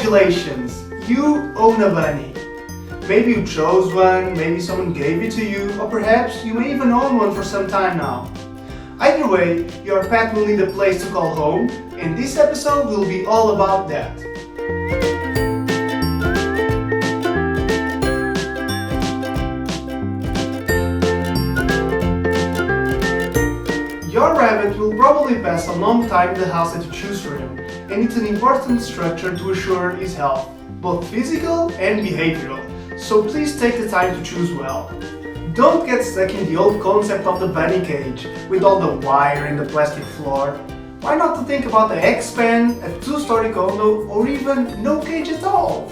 Congratulations! You own a bunny. Maybe you chose one, maybe someone gave it to you, or perhaps you may even own one for some time now. Either way, your pet will need a place to call home, and this episode will be all about that. Your rabbit will probably pass a long time in the house that you choose for him, and it's an important structure to assure his health, both physical and behavioral, so please take the time to choose well. Don't get stuck in the old concept of the bunny cage, with all the wire and the plastic floor. Why not to think about the X-Pen, a two-story condo, or even no cage at all?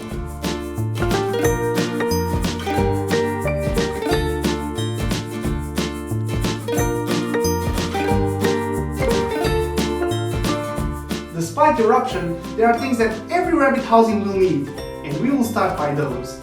Despite your option, there are things that every rabbit housing will need, and we will start by those.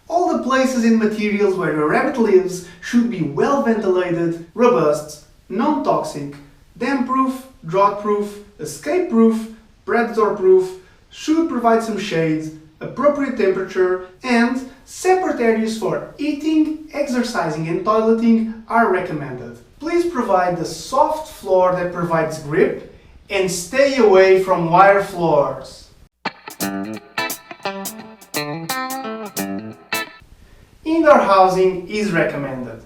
All the places and materials where your rabbit lives should be well ventilated, robust, non-toxic, damp-proof, drought-proof, escape-proof, predator-proof, should provide some shade, appropriate temperature, and separate areas for eating, exercising and toileting are recommended. Please provide a soft floor that provides grip and stay away from wire floors. Indoor housing is recommended.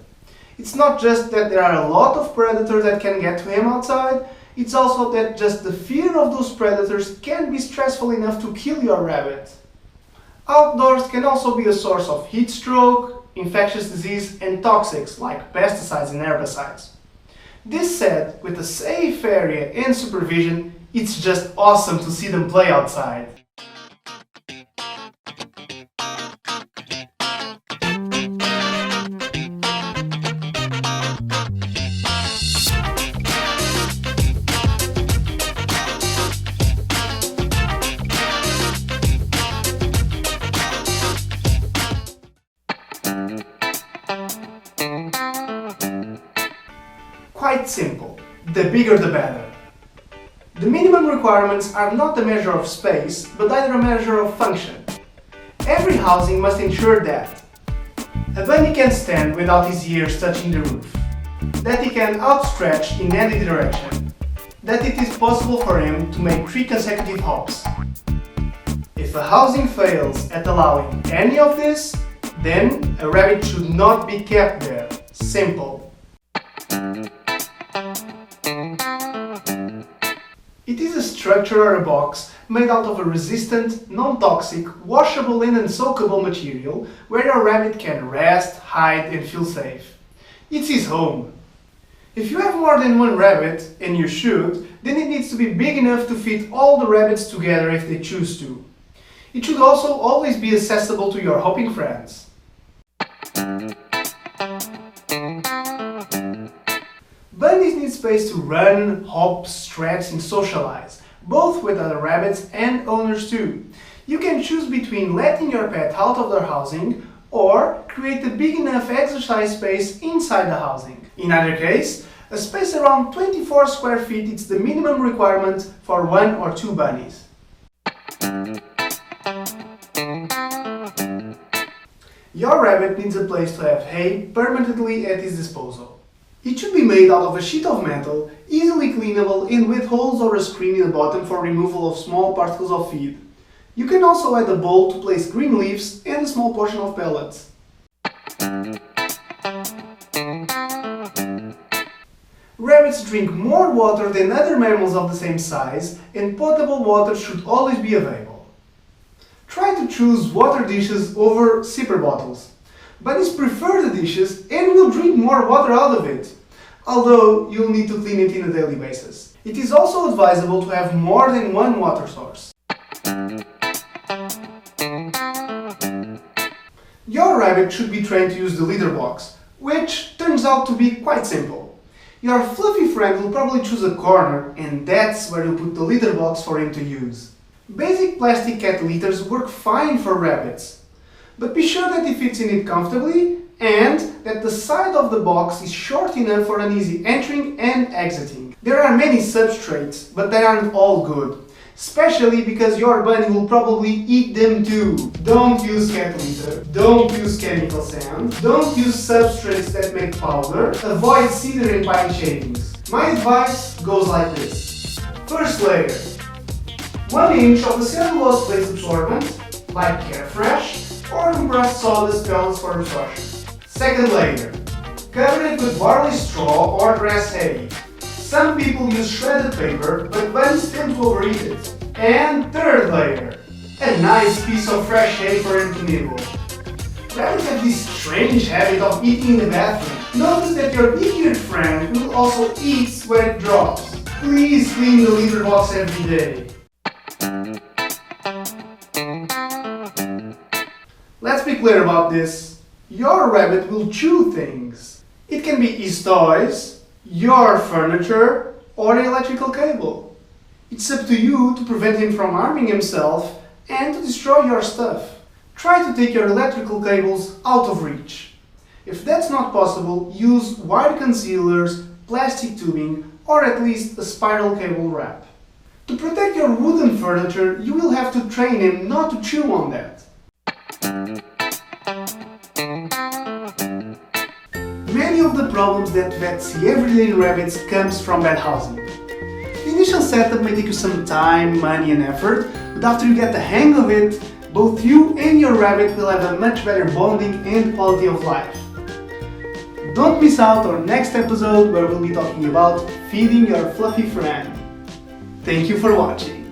It's not just that there are a lot of predators that can get to him outside, it's also that just the fear of those predators can be stressful enough to kill your rabbit. Outdoors can also be a source of heat stroke, infectious disease and toxics like pesticides and herbicides. This said, with a safe area and supervision, it's just awesome to see them play outside. Quite simple. The bigger the better. The minimum requirements are not a measure of space, but either a measure of function. Every housing must ensure that a bunny can stand without his ears touching the roof, that he can outstretch in any direction, that it is possible for him to make 3 consecutive hops. If a housing fails at allowing any of this, then a rabbit should not be kept there. Simple. It is a structure or a box made out of a resistant, non-toxic, washable and unsoakable material where your rabbit can rest, hide and feel safe. It's his home. If you have more than one rabbit, and you should, then it needs to be big enough to fit all the rabbits together if they choose to. It should also always be accessible to your hopping friends. Bunnies need space to run, hop, stretch and socialize, both with other rabbits and owners too. You can choose between letting your pet out of their housing or create a big enough exercise space inside the housing. In either case, a space around 24 square feet is the minimum requirement for 1 or 2 bunnies. Your rabbit needs a place to have hay permanently at his disposal. It should be made out of a sheet of metal, easily cleanable and with holes or a screen in the bottom for removal of small particles of feed. You can also add a bowl to place green leaves and a small portion of pellets. Rabbits drink more water than other mammals of the same size, and potable water should always be available. Try to choose water dishes over zipper bottles. Bunnies prefer the dishes and will drink more water out of it, although you'll need to clean it on a daily basis. It is also advisable to have more than one water source. Your rabbit should be trained to use the litter box, which turns out to be quite simple. Your fluffy friend will probably choose a corner, and that's where you put the litter box for him to use. Basic plastic cat litters work fine for rabbits, but be sure that he fits in it comfortably and that the side of the box is short enough for an easy entering and exiting. There are many substrates, but they aren't all good. Especially because your bunny will probably eat them too. Don't use cat litter, don't use chemical sand, don't use substrates that make powder, avoid cedar and pine shavings. My advice goes like this. First layer. 1 inch of the cellulose-based absorbent, like Carefresh or compressed sawdust pellets for absorption. Second layer. Cover it with barley straw or grass hay. Some people use shredded paper, but bunnies tend to overeat it. And third layer. A nice piece of fresh hay for him to nibble. Rabbits have this strange habit of eating in the bathroom. Notice that your big-eared friend will also eat when it drops. Please clean the litter box every day. Let's be clear about this. Your rabbit will chew things. It can be his toys, your furniture, or an electrical cable. It's up to you to prevent him from harming himself and to destroy your stuff. Try to take your electrical cables out of reach. If that's not possible, use wire concealers, plastic tubing, or at least a spiral cable wrap. To protect your wooden furniture, you will have to train him not to chew on that. Many of the problems that vets see every day in rabbits comes from bad housing. The initial setup may take you some time, money and effort, but after you get the hang of it, both you and your rabbit will have a much better bonding and quality of life. Don't miss out on next episode where we'll be talking about feeding your fluffy friend. Thank you for watching.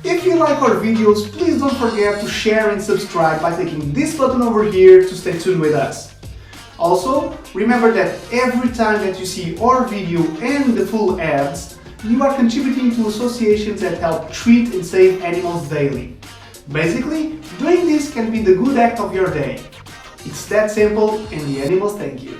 If you like our videos, please don't forget to share and subscribe by clicking this button over here to stay tuned with us. Also, remember that every time that you see our video and the full ads, you are contributing to associations that help treat and save animals daily. Basically, doing this can be the good act of your day. It's that simple, and the animals thank you.